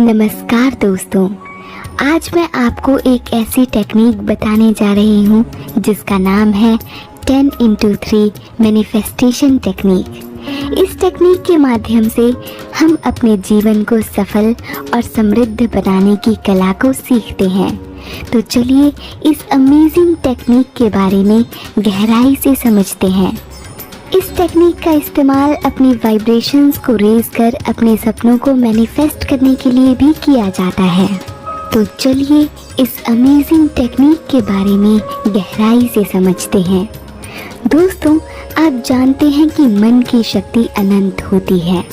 नमस्कार दोस्तों, आज मैं आपको एक ऐसी टेक्निक बताने जा रही हूँ जिसका नाम है 10x3 मैनिफेस्टेशन टेक्निक। इस टेक्निक के माध्यम से हम अपने जीवन को सफल और समृद्ध बनाने की कला को सीखते हैं। तो चलिए इस अमेजिंग टेक्निक के बारे में गहराई से समझते हैं। इस टेक्निक का इस्तेमाल अपनी वाइब्रेशंस को रेज कर अपने सपनों को मैनिफेस्ट करने के लिए भी किया जाता है। तो चलिए इस अमेजिंग टेक्निक के बारे में गहराई से समझते हैं। दोस्तों, आप जानते हैं कि मन की शक्ति अनंत होती है।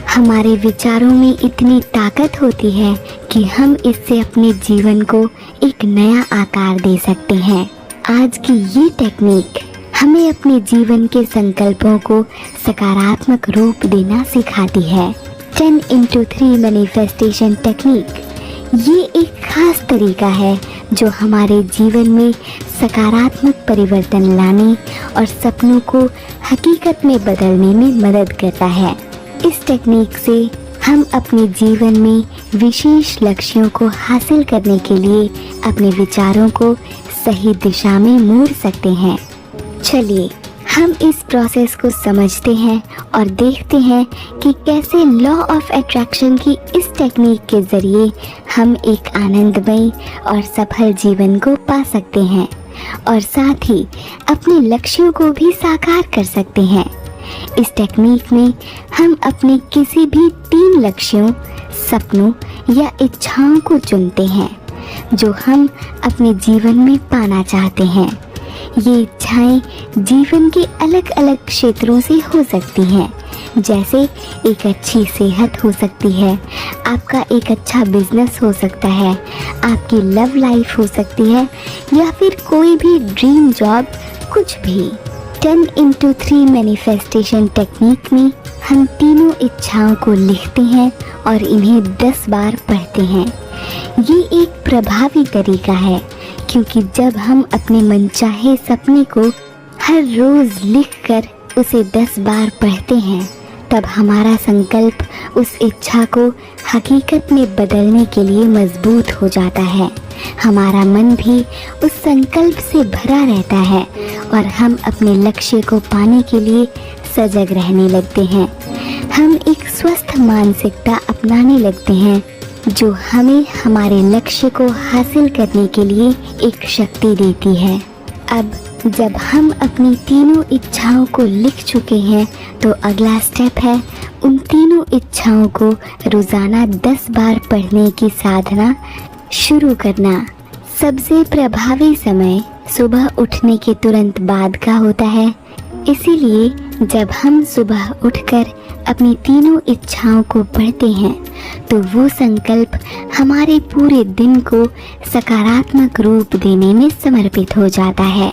हमारे विचारों में इतनी ताकत होती है कि हम इससे अपने जीवन को एक नया आकार दे सकते हैं। आज की ये टेक्निक हमें अपने जीवन के संकल्पों को सकारात्मक रूप देना सिखाती है। 10x3 मैनिफेस्टेशन टेक्निक ये एक खास तरीका है जो हमारे जीवन में सकारात्मक परिवर्तन लाने और सपनों को हकीकत में बदलने में मदद करता है। इस टेक्निक से हम अपने जीवन में विशेष लक्ष्यों को हासिल करने के लिए अपने विचारों को सही दिशा में मोड़ सकते हैं। चलिए हम इस प्रोसेस को समझते हैं और देखते हैं कि कैसे लॉ ऑफ अट्रैक्शन की इस टेक्निक के ज़रिए हम एक आनंदमय और सफल जीवन को पा सकते हैं और साथ ही अपने लक्ष्यों को भी साकार कर सकते हैं। इस टेक्निक में हम अपने किसी भी 3 लक्ष्यों, सपनों या इच्छाओं को चुनते हैं जो हम अपने जीवन में पाना चाहते हैं। ये इच्छाएं जीवन के अलग अलग क्षेत्रों से हो सकती हैं, जैसे एक अच्छी सेहत हो सकती है, आपका एक अच्छा बिजनेस हो सकता है, आपकी लव लाइफ हो सकती है या फिर कोई भी ड्रीम जॉब, कुछ भी। 10x3 मैनिफेस्टेशन टेक्निक में हम तीनों इच्छाओं को लिखते हैं और इन्हें 10 बार पढ़ते हैं। ये एक प्रभावी तरीका है क्योंकि जब हम अपने मनचाहे सपने को हर रोज लिखकर उसे 10 बार पढ़ते हैं, तब हमारा संकल्प उस इच्छा को हकीकत में बदलने के लिए मजबूत हो जाता है। हमारा मन भी उस संकल्प से भरा रहता है और हम अपने लक्ष्य को पाने के लिए सजग रहने लगते हैं। हम एक स्वस्थ मानसिकता अपनाने लगते हैं जो हमें हमारे लक्ष्य को हासिल करने के लिए एक शक्ति देती है। अब जब हम अपनी तीनों इच्छाओं को लिख चुके हैं तो अगला स्टेप है उन तीनों इच्छाओं को रोज़ाना 10 बार पढ़ने की साधना शुरू करना। सबसे प्रभावी समय सुबह उठने के तुरंत बाद का होता है, इसीलिए जब हम सुबह उठकर अपनी तीनों इच्छाओं को पढ़ते हैं तो वो संकल्प हमारे पूरे दिन को सकारात्मक रूप देने में समर्पित हो जाता है।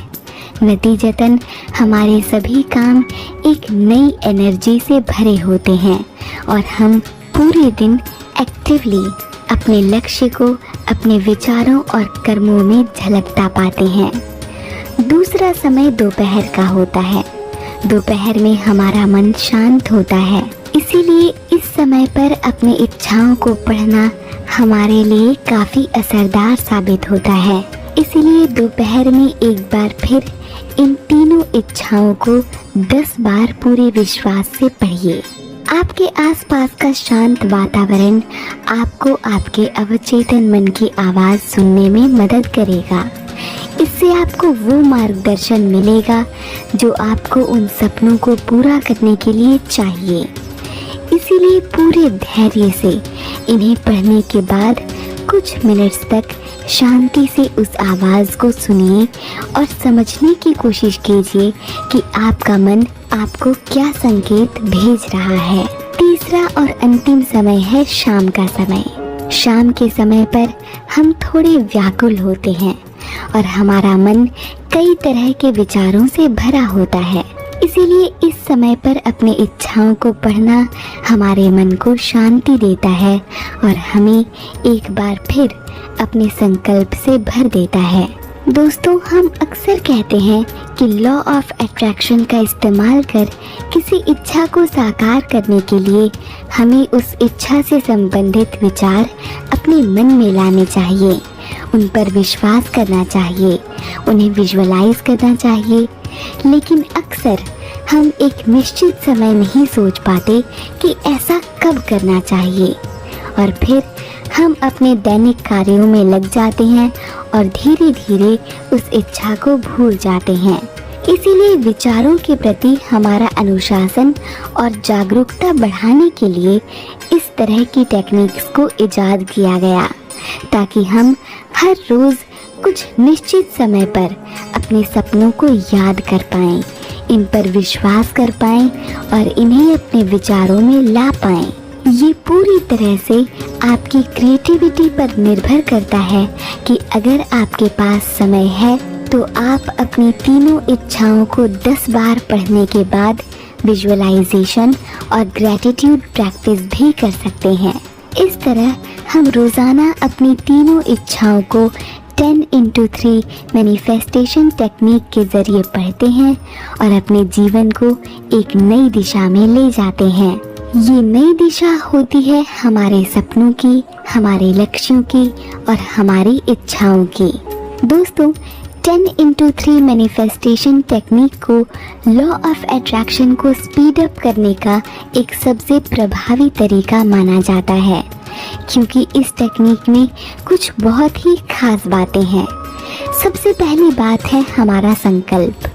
नतीजतन हमारे सभी काम एक नई एनर्जी से भरे होते हैं और हम पूरे दिन एक्टिवली अपने लक्ष्य को अपने विचारों और कर्मों में झलकता पाते हैं। दूसरा समय दोपहर का होता है। दोपहर में हमारा मन शांत होता है, इसीलिए इस समय पर अपनी इच्छाओं को पढ़ना हमारे लिए काफ़ी असरदार साबित होता है। इसीलिए दोपहर में एक बार फिर इन तीनों इच्छाओं को 10 बार पूरे विश्वास से पढ़िए। आपके आसपास का शांत वातावरण आपको आपके अवचेतन मन की आवाज़ सुनने में मदद करेगा। इससे आपको वो मार्गदर्शन मिलेगा जो आपको उन सपनों को पूरा करने के लिए चाहिए। इसीलिए पूरे धैर्य से इन्हें पढ़ने के बाद कुछ मिनट्स तक शांति से उस आवाज़ को सुनिए और समझने की कोशिश कीजिए कि आपका मन आपको क्या संकेत भेज रहा है। तीसरा और अंतिम समय है शाम का समय। शाम के समय पर हम थोड़े व्याकुल होते हैं और हमारा मन कई तरह के विचारों से भरा होता है। इसीलिए इस समय पर अपनी इच्छाओं को पढ़ना हमारे मन को शांति देता है और हमें एक बार फिर अपने संकल्प से भर देता है। दोस्तों, हम अक्सर कहते हैं कि लॉ ऑफ अट्रैक्शन का इस्तेमाल कर किसी इच्छा को साकार करने के लिए हमें उस इच्छा से संबंधित विचार अपने मन में लाने चाहिए, उन पर विश्वास करना चाहिए, उन्हें विजुअलाइज करना चाहिए। लेकिन अक्सर हम एक निश्चित समय नहीं सोच पाते कि ऐसा कब करना चाहिए, और फिर हम अपने दैनिक कार्यों में लग जाते हैं और धीरे धीरे उस इच्छा को भूल जाते हैं। इसीलिए विचारों के प्रति हमारा अनुशासन और जागरूकता बढ़ाने के लिए इस तरह की टेक्निक्स को इजाद किया गया, ताकि हम हर रोज कुछ निश्चित समय पर अपने सपनों को याद कर पाएं, इन पर विश्वास कर पाएं और इन्हें अपने विचारों में ला पाएं। ये पूरी तरह से आपकी क्रिएटिविटी पर निर्भर करता है कि अगर आपके पास समय है तो आप अपनी तीनों इच्छाओं को 10 बार पढ़ने के बाद विजुअलाइजेशन और ग्रैटिट्यूड प्रैक्टिस भी कर सकते हैं। इस तरह हम रोज़ाना अपनी तीनों इच्छाओं को 10x3 मैनिफेस्टेशन टेक्निक के ज़रिए पढ़ते हैं और अपने जीवन को एक नई दिशा में ले जाते हैं। ये नई दिशा होती है हमारे सपनों की, हमारे लक्ष्यों की और हमारी इच्छाओं की। दोस्तों, 10x3 मैनिफेस्टेशन टेक्निक को लॉ ऑफ अट्रैक्शन को स्पीड अप करने का एक सबसे प्रभावी तरीका माना जाता है, क्योंकि इस टेक्निक में कुछ बहुत ही खास बातें हैं। सबसे पहली बात है हमारा संकल्प।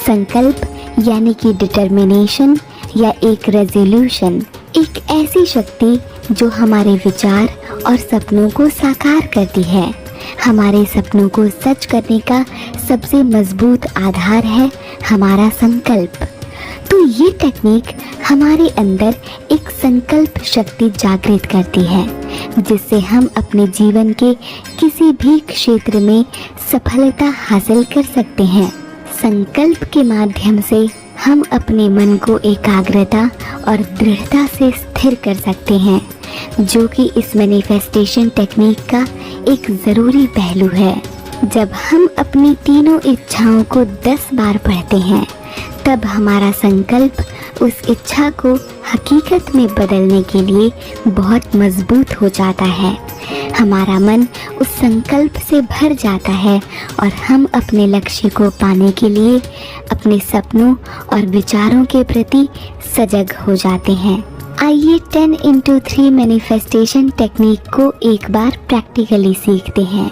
संकल्प यानी कि डिटर्मिनेशन या एक रेजोल्यूशन, एक ऐसी शक्ति जो हमारे विचार और सपनों को साकार करती है। हमारे सपनों को सच करने का सबसे मजबूत आधार है हमारा संकल्प। तो ये टेक्निक हमारे अंदर एक संकल्प शक्ति जागृत करती है, जिससे हम अपने जीवन के किसी भी क्षेत्र में सफलता हासिल कर सकते हैं। संकल्प के माध्यम से हम अपने मन को एकाग्रता और दृढ़ता से स्थिर कर सकते हैं, जो कि इस मैनिफेस्टेशन टेक्निक का एक ज़रूरी पहलू है। जब हम अपनी तीनों इच्छाओं को 10 बार पढ़ते हैं, तब हमारा संकल्प उस इच्छा को हकीकत में बदलने के लिए बहुत मजबूत हो जाता है। हमारा मन उस संकल्प से भर जाता है और हम अपने लक्ष्य को पाने के लिए अपने सपनों और विचारों के प्रति सजग हो जाते हैं। आइए 10x3 मैनिफेस्टेशन टेक्निक को एक बार प्रैक्टिकली सीखते हैं।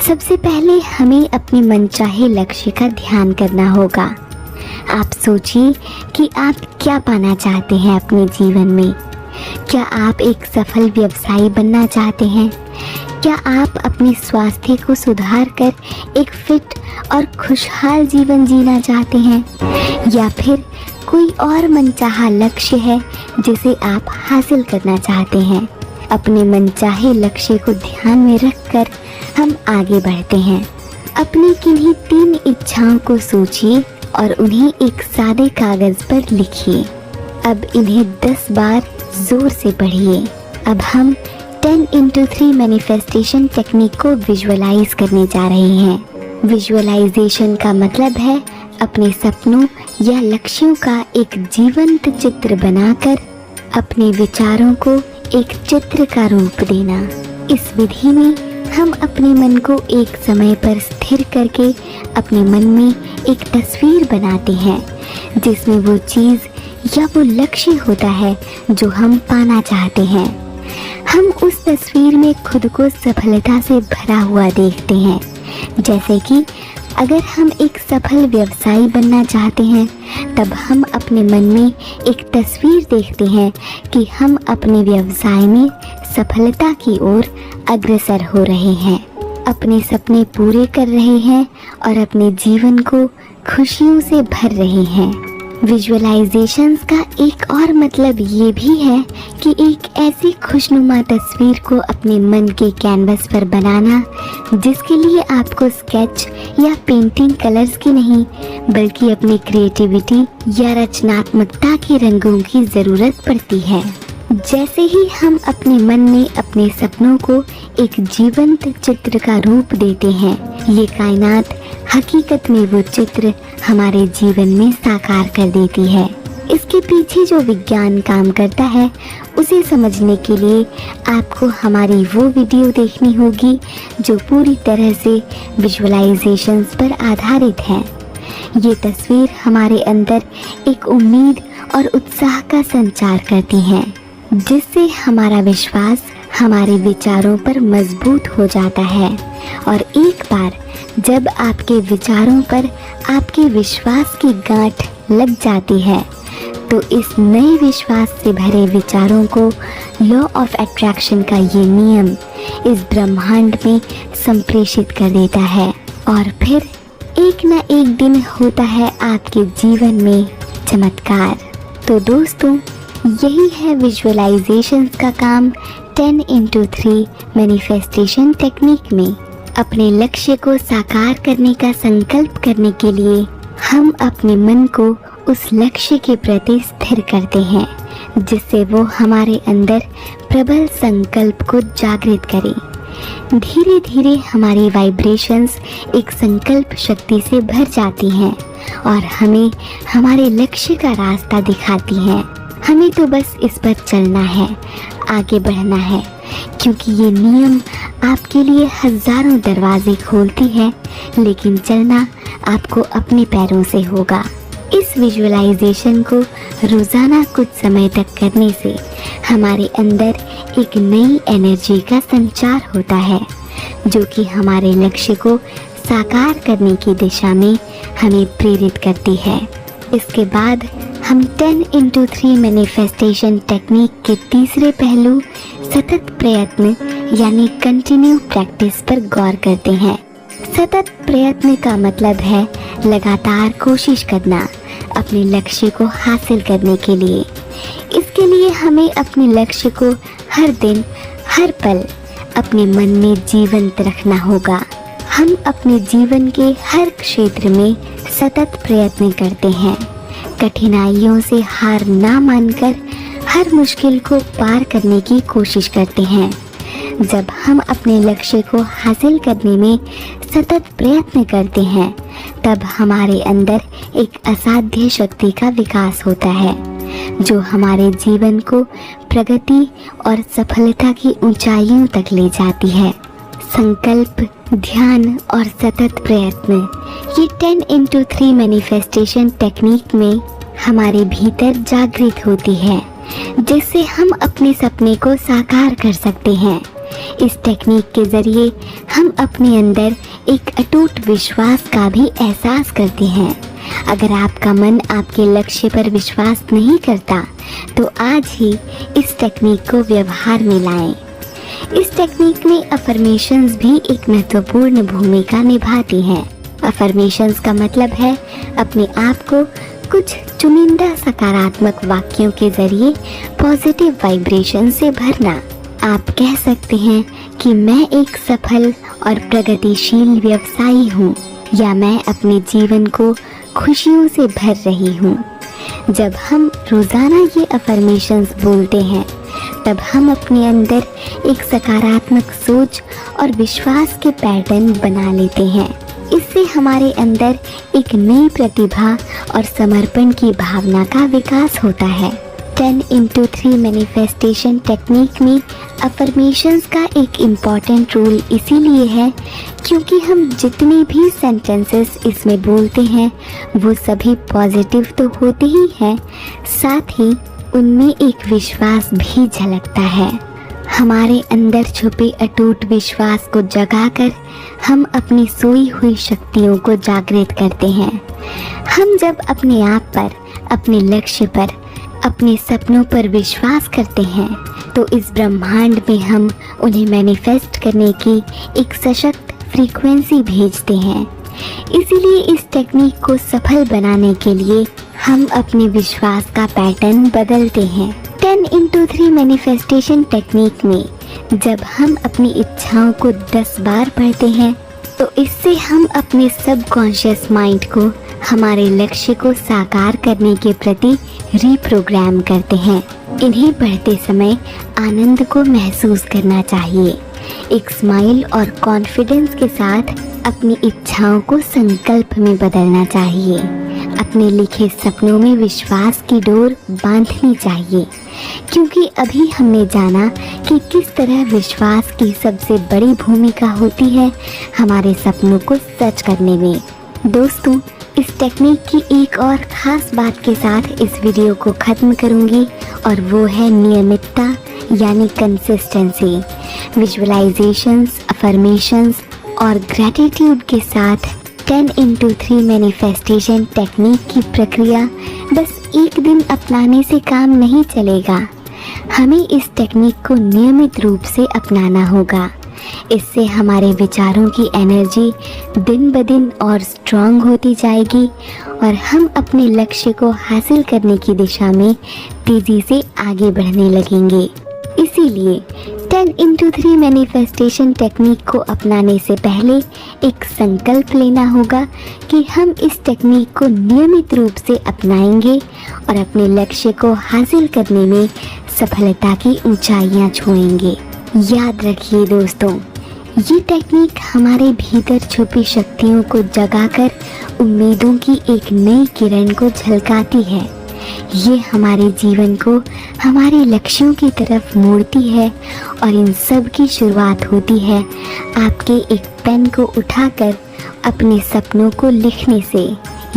सबसे पहले हमें अपने मनचाहे लक्ष्य का ध्यान करना होगा। आप सोचिए कि आप क्या पाना चाहते हैं अपने जीवन में। क्या आप एक सफल व्यवसायी बनना चाहते हैं? क्या आप अपने स्वास्थ्य को सुधार कर एक फिट और खुशहाल जीवन जीना चाहते हैं? या फिर कोई और मनचाहा लक्ष्य है जिसे आप हासिल करना चाहते हैं? अपने मनचाहे लक्ष्य को ध्यान में रखकर हम आगे बढ़ते हैं। अपनी किन्हीं 3 इच्छाओं को सोचिए और उन्हें एक सादे कागज पर लिखिए। अब इन्हें 10 बार जोर से पढ़िए। अब हम 10x3 मैनिफेस्टेशन टेक्निक को विजुअलाइज करने जा रहे हैं। विजुअलाइजेशन का मतलब है अपने सपनों या लक्ष्यों का एक जीवंत चित्र बनाकर अपने विचारों को एक चित्र का रूप देना। इस विधि में हम अपने मन को एक समय पर स्थिर करके अपने मन में एक तस्वीर बनाते हैं, जिसमें वो चीज़ या वो लक्ष्य होता है जो हम पाना चाहते हैं। हम उस तस्वीर में खुद को सफलता से भरा हुआ देखते हैं। जैसे कि अगर हम एक सफल व्यवसायी बनना चाहते हैं, तब हम अपने मन में एक तस्वीर देखते हैं कि हम अपने व्यवसाय में सफलता की ओर अग्रसर हो रहे हैं, अपने सपने पूरे कर रहे हैं और अपने जीवन को खुशियों से भर रहे हैं। विजुअलाइजेशंस का एक और मतलब ये भी है कि एक ऐसी खुशनुमा तस्वीर को अपने मन के कैनवस पर बनाना जिसके लिए आपको स्केच या पेंटिंग कलर्स की नहीं, बल्कि अपनी क्रिएटिविटी या रचनात्मकता के रंगों की ज़रूरत पड़ती है। जैसे ही हम अपने मन में अपने सपनों को एक जीवंत चित्र का रूप देते हैं, ये कायनात हकीकत में वो चित्र हमारे जीवन में साकार कर देती है। इसके पीछे जो विज्ञान काम करता है उसे समझने के लिए आपको हमारी वो वीडियो देखनी होगी जो पूरी तरह से विजुअलाइजेशंस पर आधारित है। ये तस्वीर हमारे अंदर एक उम्मीद और उत्साह का संचार करती है, जिससे हमारा विश्वास हमारे विचारों पर मजबूत हो जाता है। और एक बार जब आपके विचारों पर आपके विश्वास की गांठ लग जाती है तो इस नए विश्वास से भरे विचारों को लॉ ऑफ अट्रैक्शन का ये नियम इस ब्रह्मांड में संप्रेषित कर देता है और फिर एक न एक दिन होता है आपके जीवन में चमत्कार। तो दोस्तों, यही है विजुअलाइजेशन का काम 10x3 मैनिफेस्टेशन टेक्निक में। अपने लक्ष्य को साकार करने का संकल्प करने के लिए हम अपने मन को उस लक्ष्य के प्रति स्थिर करते हैं, जिससे वो हमारे अंदर प्रबल संकल्प को जागृत करे। धीरे धीरे हमारी वाइब्रेशंस एक संकल्प शक्ति से भर जाती हैं और हमें हमारे लक्ष्य का रास्ता दिखाती हैं। हमें तो बस इस पर चलना है, आगे बढ़ना है, क्योंकि ये नियम आपके लिए हजारों दरवाजे खोलती है, लेकिन चलना आपको अपने पैरों से होगा। इस विजुअलाइजेशन को रोज़ाना कुछ समय तक करने से हमारे अंदर एक नई एनर्जी का संचार होता है, जो कि हमारे लक्ष्य को साकार करने की दिशा में हमें प्रेरित करती है। इसके बाद हम 10x3 मैनिफेस्टेशन टेक्निक के तीसरे पहलू सतत प्रयत्न यानी कंटिन्यू प्रैक्टिस पर गौर करते हैं। सतत प्रयत्न का मतलब है लगातार कोशिश करना अपने लक्ष्य को हासिल करने के लिए। इसके लिए हमें अपने लक्ष्य को हर दिन हर पल अपने मन में जीवंत रखना होगा। हम अपने जीवन के हर क्षेत्र में सतत प्रयत्न करते हैं, कठिनाइयों से हार ना मानकर हर मुश्किल को पार करने की कोशिश करते हैं। जब हम अपने लक्ष्य को हासिल करने में सतत प्रयत्न करते हैं, तब हमारे अंदर एक असाध्य शक्ति का विकास होता है, जो हमारे जीवन को प्रगति और सफलता की ऊंचाइयों तक ले जाती है। संकल्प, ध्यान और सतत प्रयत्न, ये 10x3 मैनिफेस्टेशन टेक्निक में हमारे भीतर जागृत होती है, जिससे हम अपने सपने को साकार कर सकते हैं। इस टेक्निक के जरिए हम अपने अंदर एक अटूट विश्वास का भी एहसास करते हैं। अगर आपका मन आपके लक्ष्य पर विश्वास नहीं करता, तो आज ही इस टेक्निक को व्यवहार में लाएं। इस टेक्निक में अफर्मेशंस भी एक महत्वपूर्ण भूमिका निभाती हैं। अफर्मेशंस का मतलब है अपने आप को कुछ चुनिंदा सकारात्मक वाक्यों के जरिए पॉजिटिव वाइब्रेशन से भरना। आप कह सकते हैं कि मैं एक सफल और प्रगतिशील व्यवसायी हूँ, या मैं अपने जीवन को खुशियों से भर रही हूँ। जब हम रोज़ाना ये अफर्मेशंस बोलते हैं, तब हम अपने अंदर एक सकारात्मक सोच और विश्वास के पैटर्न बना लेते हैं। इससे हमारे अंदर एक नई प्रतिभा और समर्पण की भावना का विकास होता है। 10x3 मैनिफेस्टेशन टेक्निक में अफर्मेशंस का एक इम्पॉर्टेंट रोल इसीलिए है क्योंकि हम जितने भी सेंटेंसेस इसमें बोलते हैं वो सभी पॉजिटिव तो होते ही हैं, साथ ही उनमें एक विश्वास भी झलकता है। हमारे अंदर छुपे अटूट विश्वास को जगाकर हम अपनी सोई हुई शक्तियों को जागृत करते हैं। हम जब अपने आप पर, अपने लक्ष्य पर, अपने सपनों पर विश्वास करते हैं, तो इस ब्रह्मांड में हम उन्हें मैनिफेस्ट करने की एक सशक्त फ्रीक्वेंसी भेजते हैं। इसीलिए इस टेक्निक को सफल बनाने के लिए हम अपने विश्वास का पैटर्न बदलते हैं। 10x3 मैनिफेस्टेशन टेक्निक में जब हम अपनी इच्छाओं को 10 बार पढ़ते हैं, तो इससे हम अपने सबकॉन्शियस माइंड को हमारे लक्ष्य को साकार करने के प्रति रीप्रोग्राम करते हैं। इन्हें पढ़ते समय आनंद को महसूस करना चाहिए। एक स्माइल और कॉन्फिडेंस के साथ अपनी इच्छाओं को संकल्प में बदलना चाहिए। अपने लिखे सपनों में विश्वास की डोर बांधनी चाहिए, क्योंकि अभी हमने जाना कि किस तरह विश्वास की सबसे बड़ी भूमिका होती है हमारे सपनों को सच करने में। दोस्तों, इस टेक्निक की एक और ख़ास बात के साथ इस वीडियो को ख़त्म करूंगी, और वो है नियमितता यानी कंसिस्टेंसी। विजुअलाइजेशंस, अफर्मेशंस और ग्रैटिट्यूड के साथ 10x3 मैनिफेस्टेशन टेक्निक की प्रक्रिया बस एक दिन अपनाने से काम नहीं चलेगा। हमें इस टेक्निक को नियमित रूप से अपनाना होगा। इससे हमारे विचारों की एनर्जी दिन ब दिन और स्ट्रांग होती जाएगी और हम अपने लक्ष्य को हासिल करने की दिशा में तेज़ी से आगे बढ़ने लगेंगे। इसीलिए 10x3 मैनिफेस्टेशन टेक्निक को अपनाने से पहले एक संकल्प लेना होगा कि हम इस टेक्निक को नियमित रूप से अपनाएंगे और अपने लक्ष्य को हासिल करने में सफलता की ऊंचाइयां छुएंगे। याद रखिए दोस्तों, ये टेक्निक हमारे भीतर छुपी शक्तियों को जगाकर उम्मीदों की एक नई किरण को झलकाती है। ये हमारे जीवन को हमारे लक्ष्यों की तरफ मोड़ती है और इन सब की शुरुआत होती है आपके एक पेन को उठाकर अपने सपनों को लिखने से,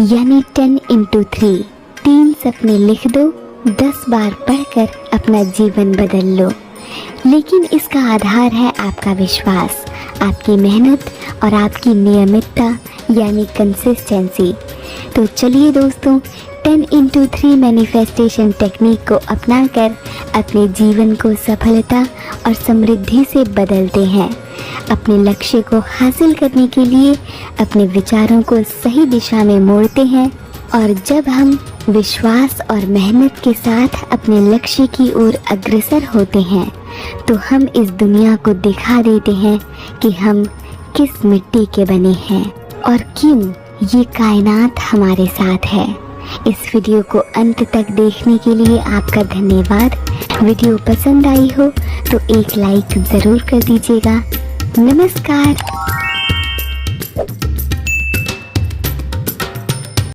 यानी 10x3। 3 सपने लिख दो, 10 बार पढ़कर अपना जीवन बदल लो। लेकिन इसका आधार है आपका विश्वास, आपकी मेहनत और आपकी नियमितता यानी कंसिस्टेंसी। तो चलिए दोस्तों, 10x3 मैनिफेस्टेशन टेक्निक को अपनाकर अपने जीवन को सफलता और समृद्धि से बदलते हैं। अपने लक्ष्य को हासिल करने के लिए अपने विचारों को सही दिशा में मोड़ते हैं, और जब हम विश्वास और मेहनत के साथ अपने लक्ष्य की ओर अग्रसर होते हैं तो हम इस दुनिया को दिखा देते हैं कि हम किस मिट्टी के बने हैं और क्यों ये कायनात हमारे साथ है। इस वीडियो को अंत तक देखने के लिए आपका धन्यवाद। वीडियो पसंद आई हो तो एक लाइक ज़रूर कर दीजिएगा। नमस्कार।